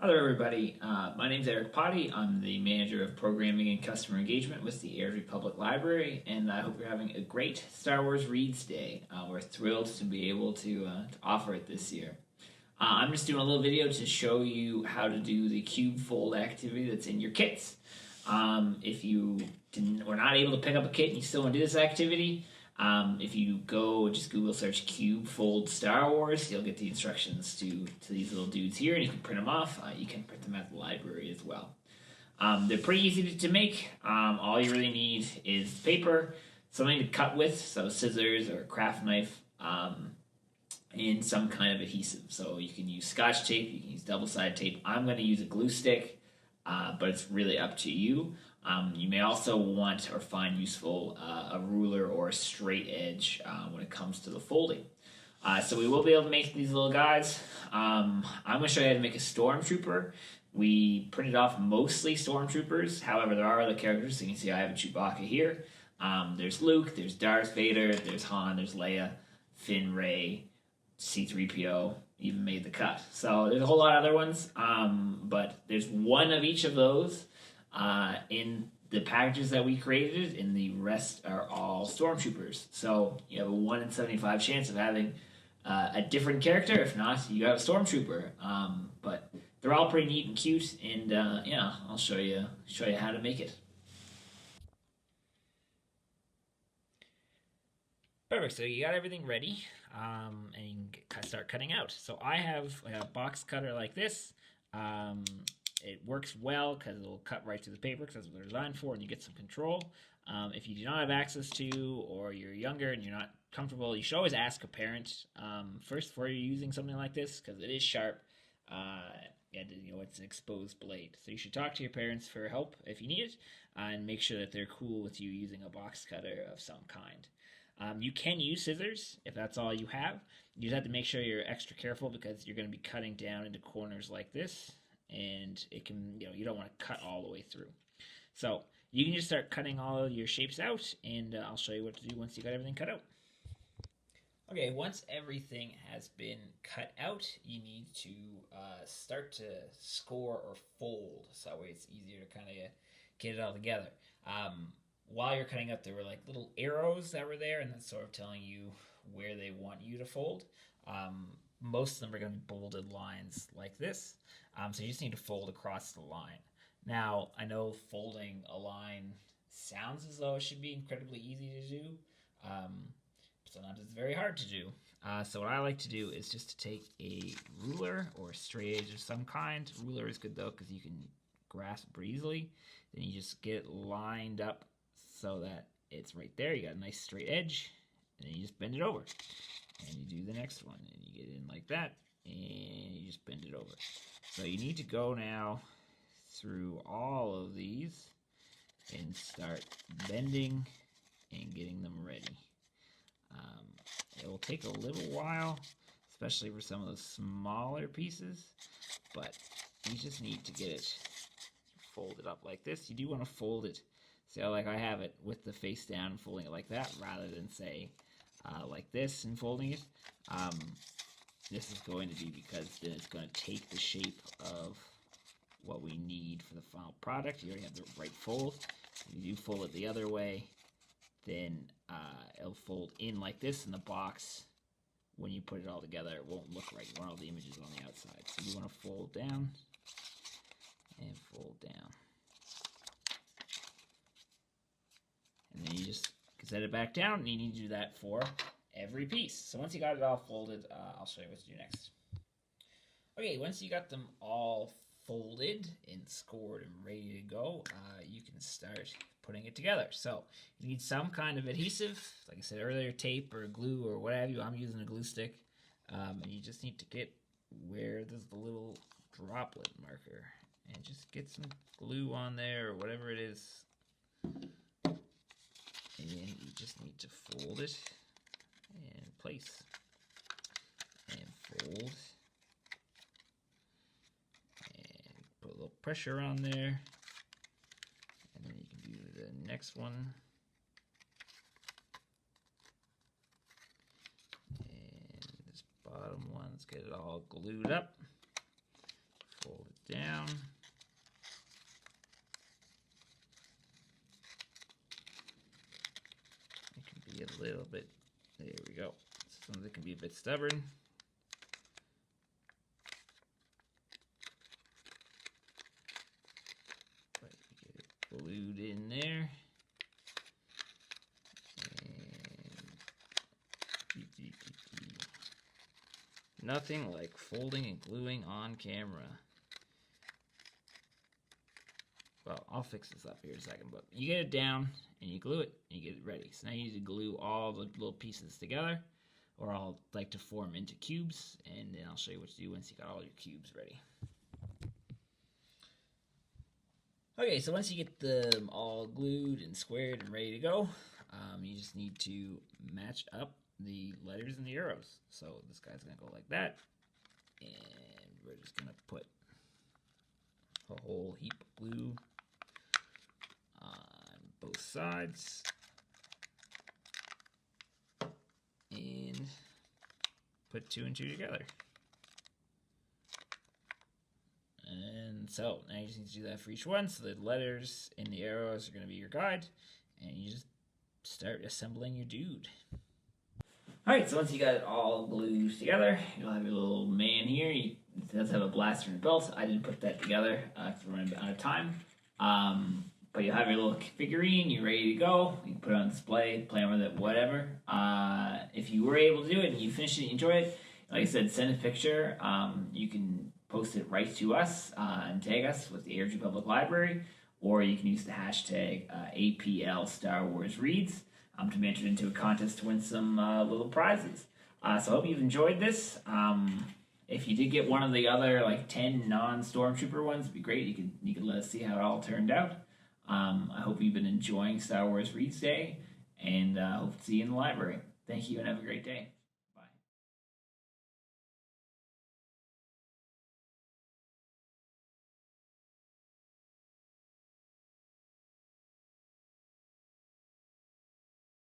Hello, everybody. My name is Eric Pottie. I'm the manager of programming and customer engagement with the Airdrie Public Library, and I hope you're having a great Star Wars Reads Day. We're thrilled to be able to offer it this year. I'm just doing a little video to show you how to do the cube fold activity that's in your kits. If you were not able to pick up a kit and you still want to do this activity, if you go just Google search cube fold Star Wars, you'll get the instructions to these little dudes here, and you can print them off. You can print them at the library as well. They're pretty easy to make. All you really need is paper, something to cut with, so scissors or a craft knife, and some kind of adhesive. So you can use Scotch tape, you can use double-sided tape. I'm going to use a glue stick, but it's really up to you. You may also want or find useful a ruler or a straight edge when it comes to the folding. So we will be able to make these little guys. I'm going to show you how to make a Stormtrooper. We printed off mostly Stormtroopers. However, there are other characters. So you can see I have a Chewbacca here. There's Luke, there's Darth Vader, there's Han, there's Leia, Finn, Rey, C-3PO, even made the cut. So there's a whole lot of other ones, but there's one of each of those in the packages that we created, and the rest are all Stormtroopers. So you have a 1 in 75 chance of having a different character. If not, you have a Stormtrooper. But they're all pretty neat and cute, and yeah, I'll show you how to make it. Perfect. So you got everything ready, and you can start cutting out. So I have a box cutter like this. It works well because it'll cut right through the paper because that's what they're designed for, and you get some control. If you do not have access to, or you're younger and you're not comfortable, you should always ask a parent first before you're using something like this because it is sharp. And it's an exposed blade. So you should talk to your parents for help if you need it, and make sure that they're cool with you using a box cutter of some kind. You can use scissors if that's all you have. You just have to make sure you're extra careful because you're going to be cutting down into corners like this, and it can, you don't want to cut all the way through. So you can just start cutting all of your shapes out, and I'll show you what to do once you got everything cut out. Okay, once everything has been cut out, you need to start to score or fold, so that way it's easier to kind of get it all together. While you're cutting up, there were like little arrows that were there, and that's sort of telling you where they want you to fold. Most of them are going to be bolded lines like this, so you just need to fold across the line. Now, I know folding a line sounds as though it should be incredibly easy to do. Sometimes it's very hard to do. So what I like to do is just to take a ruler or a straight edge of some kind. Ruler is good though because you can grasp it easily. Then you just get it lined up so that it's right there. You got a nice straight edge, and then you just bend it over. And you do the next one, and you get in like that, and you just bend it over. So you need to go now through all of these and start bending and getting them ready. It will take a little while, especially for some of the smaller pieces, but you just need to get it folded up like this. You do want to fold it, so like I have it with the face down, folding it like that, rather than say like this and folding it. This is going to be because then it's going to take the shape of what we need for the final product. You already have the right fold. If you do fold it the other way, then it'll fold in like this in the box. When you put it all together, it won't look right. You want all the images on the outside. So you want to fold down and fold down. And then you just set it back down, and you need to do that for every piece. So once you got it all folded, I'll show you what to do next. Okay, once you got them all folded and scored and ready to go, you can start putting it together. So you need some kind of adhesive, like I said earlier, tape or glue or what have you. I'm using a glue stick, and you just need to get where there's the little droplet marker, and just get some glue on there or whatever it is. And then you just need to fold it and place and fold and put a little pressure on there, and then you can do the next one, and this bottom one, let's get it all glued up, fold it down. It can be a little bit, there we go. Some of it can be a bit stubborn. But get it glued in there. Nothing like folding and gluing on camera. Well, I'll fix this up here in a second, but you get it down and you glue it and you get it ready. So now you need to glue all the little pieces together, or I'll like to form into cubes, and then I'll show you what to do once you got all your cubes ready. Okay, so once you get them all glued and squared and ready to go, you just need to match up the letters and the arrows. So this guy's gonna go like that, and we're just gonna put a whole heap of glue on both sides and put 2 and 2 together. And so now you just need to do that for each one. So the letters and the arrows are going to be your guide, and you just start assembling your dude. Alright, so once you got it all glued together, you'll have your little man here. It does have a blaster and a belt. I didn't put that together because we're running out of time. But you'll have your little figurine. You're ready to go. You can put it on display, play with it, whatever. If you were able to do it and you finish it and enjoy it, like I said, send a picture. You can post it right to us and tag us with the Airdrie Public Library, or you can use the hashtag APL Star Wars Reads to be entered into a contest to win some little prizes. So I hope you've enjoyed this. If you did get one of the other like 10 non-Stormtrooper ones, it'd be great. You could let us see how it all turned out. I hope you've been enjoying Star Wars Reads Day, and hope to see you in the library. Thank you and have a great day.